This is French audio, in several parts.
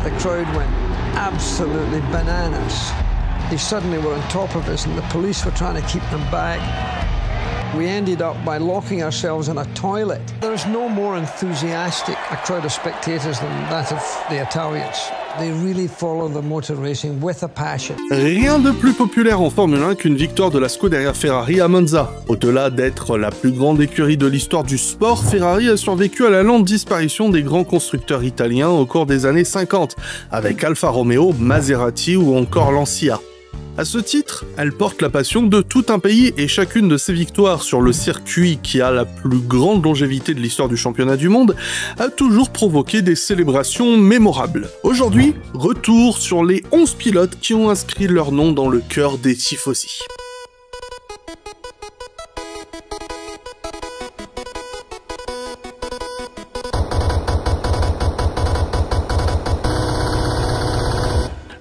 The crowd went absolutely bananas. They suddenly were on top of us and the police were trying to keep them back. We ended up by locking ourselves in a toilet. There's no more enthusiastic a crowd of spectators than that of the Italians. They really follow the motor racing with a passion. Rien de plus populaire en Formule 1 qu'une victoire de la Scuderia Ferrari à Monza. Au-delà d'être la plus grande écurie de l'histoire du sport, Ferrari a survécu à la lente disparition des grands constructeurs italiens au cours des années 50, avec Alfa Romeo, Maserati ou encore Lancia. À ce titre, elle porte la passion de tout un pays et chacune de ses victoires sur le circuit qui a la plus grande longévité de l'histoire du championnat du monde a toujours provoqué des célébrations mémorables. Aujourd'hui, retour sur les 11 pilotes qui ont inscrit leur nom dans le cœur des tifosi.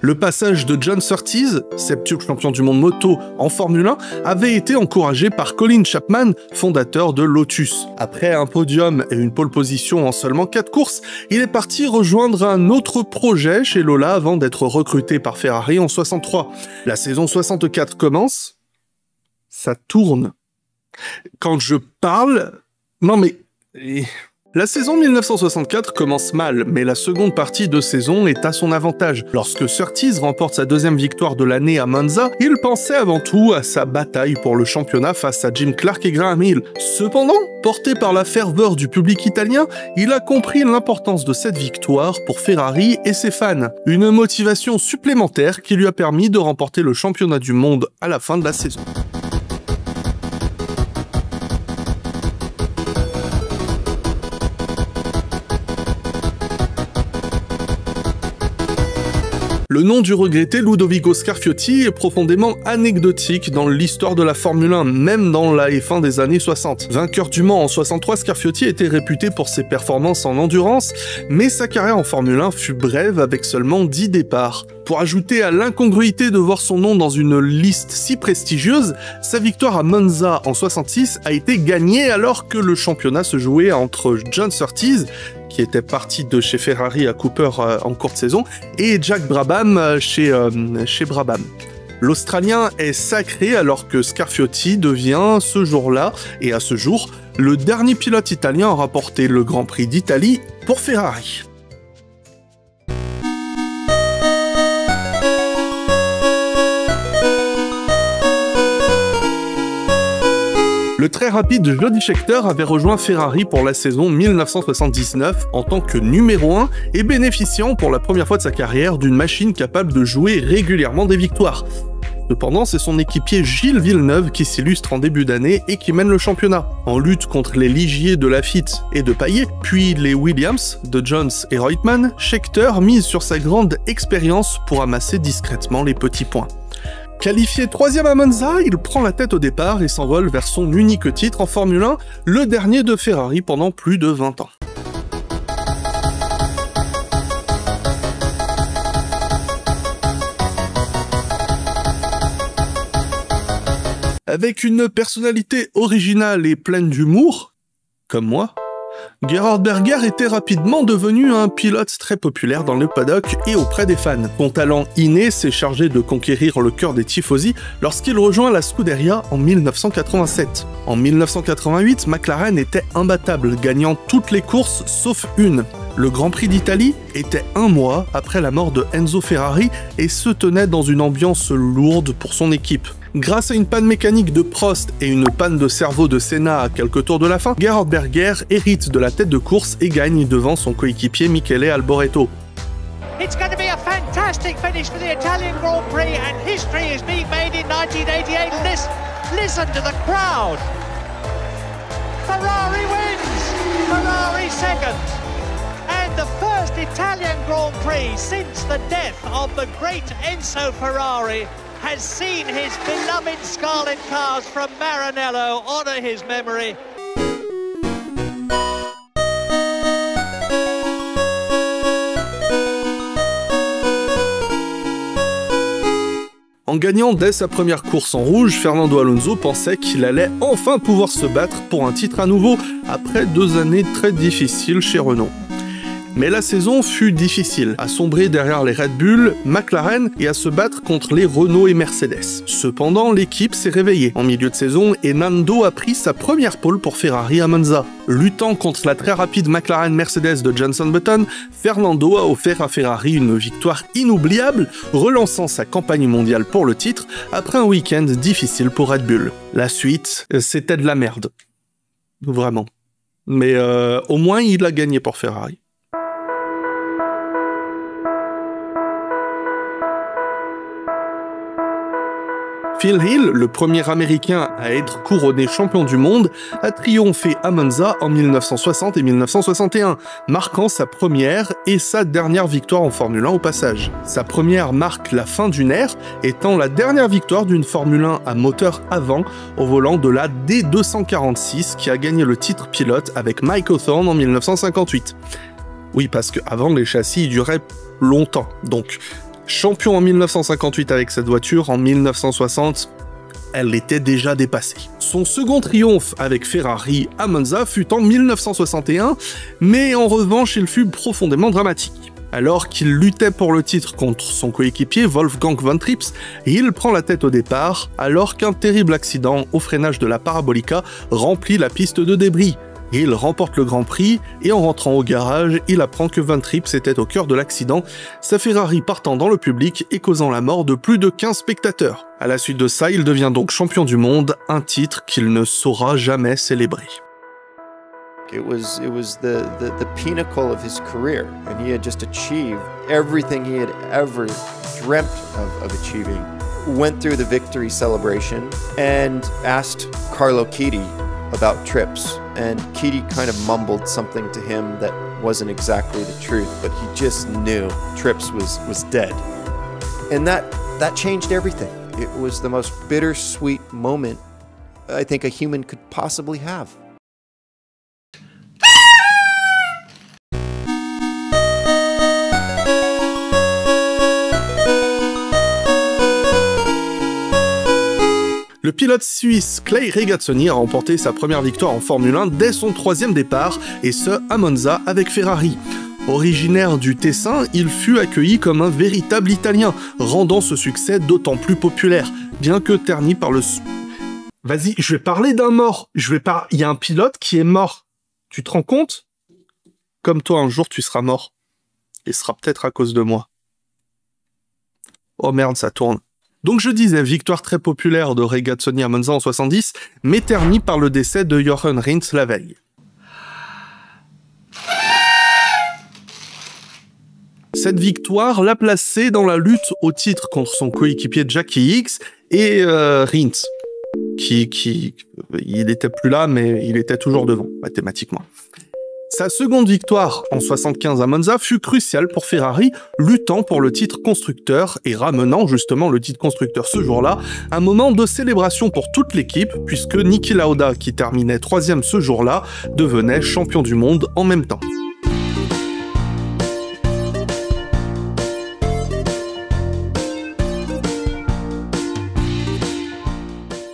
Le passage de John Surtees, septuple champion du monde moto en Formule 1, avait été encouragé par Colin Chapman, fondateur de Lotus. Après un podium et une pole position en seulement 4 courses, il est parti rejoindre un autre projet chez Lola avant d'être recruté par Ferrari en 63. La saison 64 commence, ça tourne. Quand je parle... Non mais... La saison 1964 commence mal, mais la seconde partie de saison est à son avantage. Lorsque Surtees remporte sa deuxième victoire de l'année à Monza, il pensait avant tout à sa bataille pour le championnat face à Jim Clark et Graham Hill. Cependant, porté par la ferveur du public italien, il a compris l'importance de cette victoire pour Ferrari et ses fans. Une motivation supplémentaire qui lui a permis de remporter le championnat du monde à la fin de la saison. Le nom du regretté Ludovico Scarfiotti est profondément anecdotique dans l'histoire de la Formule 1, même dans la F1 des années 60. Vainqueur du Mans en 63, Scarfiotti était réputé pour ses performances en endurance, mais sa carrière en Formule 1 fut brève avec seulement 10 départs. Pour ajouter à l'incongruité de voir son nom dans une liste si prestigieuse, sa victoire à Monza en 66 a été gagnée alors que le championnat se jouait entre John Surtees, qui était parti de chez Ferrari à Cooper en courte saison, et Jack Brabham chez Brabham. L'Australien est sacré alors que Scarfiotti devient ce jour-là, et à ce jour, le dernier pilote italien à remporter le Grand Prix d'Italie pour Ferrari. Le très rapide Jody Scheckter avait rejoint Ferrari pour la saison 1979 en tant que numéro 1 et bénéficiant pour la première fois de sa carrière d'une machine capable de jouer régulièrement des victoires. Cependant, c'est son équipier Gilles Villeneuve qui s'illustre en début d'année et qui mène le championnat. En lutte contre les Ligier de Lafitte et de Paillet, puis les Williams de Jones et Reutemann, Scheckter mise sur sa grande expérience pour amasser discrètement les petits points. Qualifié 3e à Monza, il prend la tête au départ et s'envole vers son unique titre en Formule 1, le dernier de Ferrari pendant plus de 20 ans. Avec une personnalité originale et pleine d'humour, comme moi, Gerhard Berger était rapidement devenu un pilote très populaire dans le paddock et auprès des fans. Son talent inné s'est chargé de conquérir le cœur des tifosi lorsqu'il rejoint la Scuderia en 1987. En 1988, McLaren était imbattable, gagnant toutes les courses sauf une. Le Grand Prix d'Italie était un mois après la mort de Enzo Ferrari et se tenait dans une ambiance lourde pour son équipe. Grâce à une panne mécanique de Prost et une panne de cerveau de Senna à quelques tours de la fin, Gerhard Berger hérite de la tête de course et gagne devant son coéquipier Michele Alboreto. It's going to be a fantastic finish for the Italian Grand Prix and history is being made in 1988. Listen to the crowd. Ferrari wins. Ferrari second. And the first Italian Grand Prix since the death of the great Enzo Ferrari has seen his beloved Scarlet cars from Maranello honour his memory. En gagnant dès sa première course en rouge, Fernando Alonso pensait qu'il allait enfin pouvoir se battre pour un titre à nouveau, après 2 années très difficiles chez Renault. Mais la saison fut difficile, à sombrer derrière les Red Bull, McLaren et à se battre contre les Renault et Mercedes. Cependant, l'équipe s'est réveillée en milieu de saison et Nando a pris sa première pole pour Ferrari à Monza. Luttant contre la très rapide McLaren Mercedes de Jenson Button, Fernando a offert à Ferrari une victoire inoubliable, relançant sa campagne mondiale pour le titre après un week-end difficile pour Red Bull. La suite, c'était de la merde. Vraiment. Mais au moins, il a gagné pour Ferrari. Phil Hill, le premier Américain à être couronné champion du monde, a triomphé à Monza en 1960 et 1961, marquant sa première et sa dernière victoire en Formule 1 au passage. Sa première marque la fin d'une ère, étant la dernière victoire d'une Formule 1 à moteur avant au volant de la D246 qui a gagné le titre pilote avec Mike Hawthorne en 1958. Oui, parce qu'avant les châssis duraient longtemps, donc... Champion en 1958 avec cette voiture, en 1960, elle était déjà dépassée. Son second triomphe avec Ferrari à Monza fut en 1961, mais en revanche, il fut profondément dramatique. Alors qu'il luttait pour le titre contre son coéquipier Wolfgang von Trips, il prend la tête au départ, alors qu'un terrible accident au freinage de la Parabolica remplit la piste de débris. Il remporte le Grand Prix et en rentrant au garage, il apprend que Von Trips était au cœur de l'accident, sa Ferrari partant dans le public et causant la mort de plus de 15 spectateurs. À la suite de ça, il devient donc champion du monde, un titre qu'il ne saura jamais célébrer. It was the pinnacle of his career, and he had just achieved everything he had ever dreamt of achieving. Went through the victory celebration and asked Carlo Chiti about Trips, and Chiti kind of mumbled something to him that wasn't exactly the truth, but he just knew Trips was dead. And that changed everything. It was the most bittersweet moment I think a human could possibly have. Le pilote suisse Clay Regazzoni a remporté sa première victoire en Formule 1 dès son troisième départ, et ce à Monza avec Ferrari. Originaire du Tessin, il fut accueilli comme un véritable Italien, rendant ce succès d'autant plus populaire, bien que terni par le... Vas-y, je vais parler d'un mort. Il y a un pilote qui est mort. Tu te rends compte? Comme toi, un jour, tu seras mort. Et ce sera peut-être à cause de moi. Oh merde, ça tourne. Donc je disais, victoire très populaire de Regazzoni à Monza en 70, mais ternie par le décès de Jochen Rindt la veille. Cette victoire l'a placé dans la lutte au titre contre son coéquipier Jackie Hicks et Rindt, qui il n'était plus là, mais il était toujours devant, mathématiquement. Sa seconde victoire en 75 à Monza fut cruciale pour Ferrari, luttant pour le titre constructeur et ramenant justement le titre constructeur ce jour-là, un moment de célébration pour toute l'équipe, puisque Niki Lauda, qui terminait 3e ce jour-là, devenait champion du monde en même temps.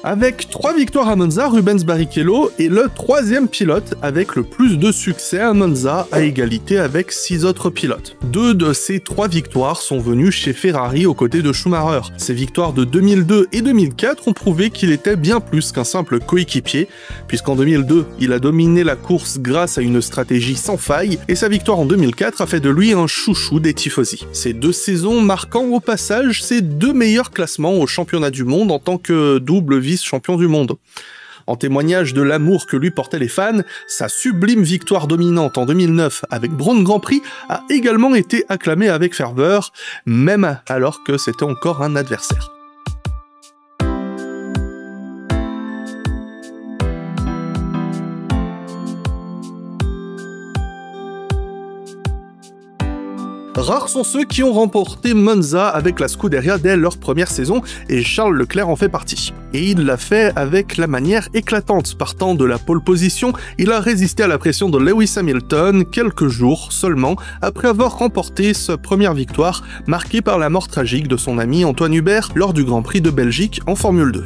Avec 3 victoires à Monza, Rubens Barrichello est le 3e pilote avec le plus de succès à Monza, à égalité avec 6 autres pilotes. 2 de ces 3 victoires sont venues chez Ferrari aux côtés de Schumacher. Ces victoires de 2002 et 2004 ont prouvé qu'il était bien plus qu'un simple coéquipier, puisqu'en 2002, il a dominé la course grâce à une stratégie sans faille, et sa victoire en 2004 a fait de lui un chouchou des tifosi. Ces 2 saisons marquant au passage ses 2 meilleurs classements au championnat du monde en tant que double vice-champion du monde. En témoignage de l'amour que lui portaient les fans, sa sublime victoire dominante en 2009 avec Braun Grand Prix a également été acclamée avec ferveur, même alors que c'était encore un adversaire. Rares sont ceux qui ont remporté Monza avec la Scuderia dès leur première saison, et Charles Leclerc en fait partie. Et il l'a fait avec la manière éclatante. Partant de la pole position, il a résisté à la pression de Lewis Hamilton quelques jours seulement après avoir remporté sa première victoire, marquée par la mort tragique de son ami Antoine Hubert lors du Grand Prix de Belgique en Formule 2.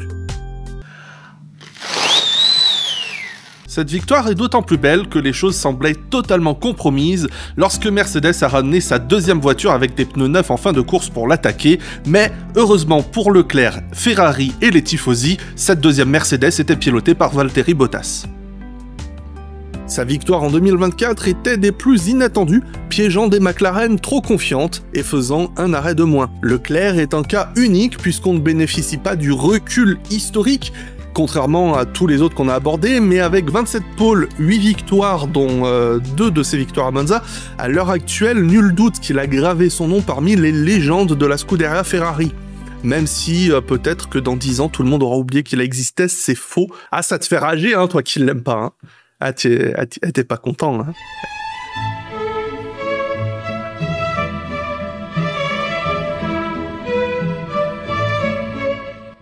Cette victoire est d'autant plus belle que les choses semblaient totalement compromises lorsque Mercedes a ramené sa deuxième voiture avec des pneus neufs en fin de course pour l'attaquer, mais heureusement pour Leclerc, Ferrari et les tifosi, cette deuxième Mercedes était pilotée par Valtteri Bottas. Sa victoire en 2024 était des plus inattendues, piégeant des McLaren trop confiantes et faisant un arrêt de moins. Leclerc est un cas unique puisqu'on ne bénéficie pas du recul historique, contrairement à tous les autres qu'on a abordés, mais avec 27 pôles, 8 victoires, dont 2 de ces victoires à Monza, à l'heure actuelle, nul doute qu'il a gravé son nom parmi les légendes de la Scuderia Ferrari. Même si peut-être que dans 10 ans, tout le monde aura oublié qu'il existait, c'est faux. Ah, ça te fait rager, hein, toi qui l'aimes pas, hein. Ah, t'es pas content, hein.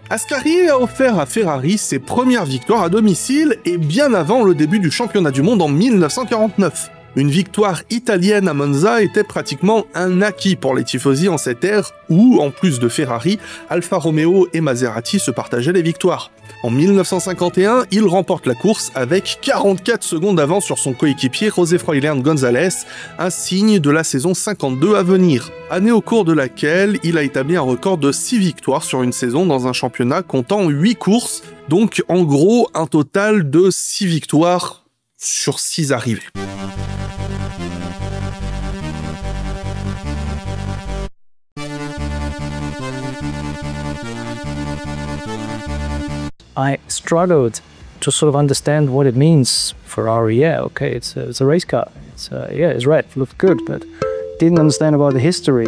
Ascari a offert à Ferrari ses premières victoires à domicile et bien avant le début du championnat du monde en 1949. Une victoire italienne à Monza était pratiquement un acquis pour les tifosi en cette ère où, en plus de Ferrari, Alfa Romeo et Maserati se partageaient les victoires. En 1951, il remporte la course avec 44 secondes d'avance sur son coéquipier José Froilán González, un signe de la saison 52 à venir. Année au cours de laquelle il a établi un record de 6 victoires sur une saison dans un championnat comptant 8 courses, donc en gros un total de 6 victoires sur 6 arrivées. I struggled to sort of understand what it means. Ferrari, yeah, okay, it's a race car. Yeah, it's red, looks good, but didn't understand about the history.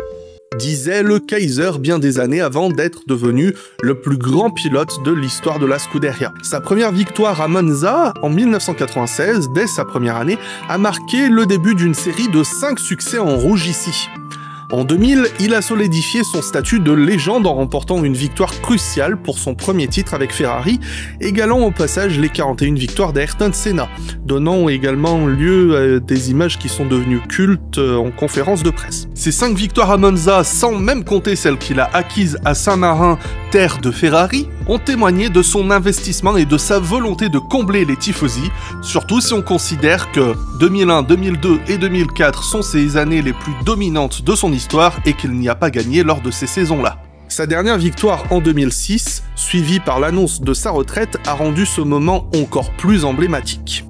Disait le Kaiser bien des années avant d'être devenu le plus grand pilote de l'histoire de la Scuderia. Sa première victoire à Monza, en 1996, dès sa première année, a marqué le début d'une série de 5 succès en rouge ici. En 2000, il a solidifié son statut de légende en remportant une victoire cruciale pour son premier titre avec Ferrari, égalant au passage les 41 victoires d'Ayrton Senna, donnant également lieu à des images qui sont devenues cultes en conférence de presse. Ces 5 victoires à Monza, sans même compter celles qu'il a acquises à Saint-Marin, terre de Ferrari, ont témoigné de son investissement et de sa volonté de combler les tifosi, surtout si on considère que 2001, 2002 et 2004 sont ses années les plus dominantes de son histoire et qu'il n'y a pas gagné lors de ces saisons-là. Sa dernière victoire en 2006, suivie par l'annonce de sa retraite, a rendu ce moment encore plus emblématique.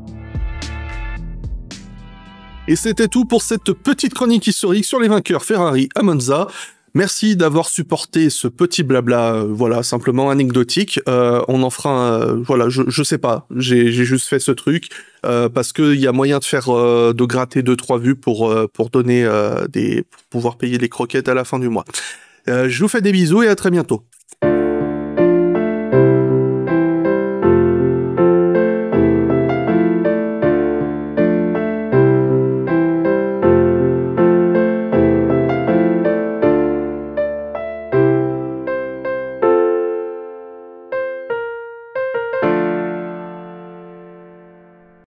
Et c'était tout pour cette petite chronique historique sur les vainqueurs Ferrari à Monza. Merci d'avoir supporté ce petit blabla, voilà, simplement anecdotique. On en fera voilà, je sais pas, j'ai juste fait ce truc parce qu'il y a moyen de faire, de gratter 2-3 vues pour donner pour pouvoir payer les croquettes à la fin du mois. Je vous fais des bisous et à très bientôt.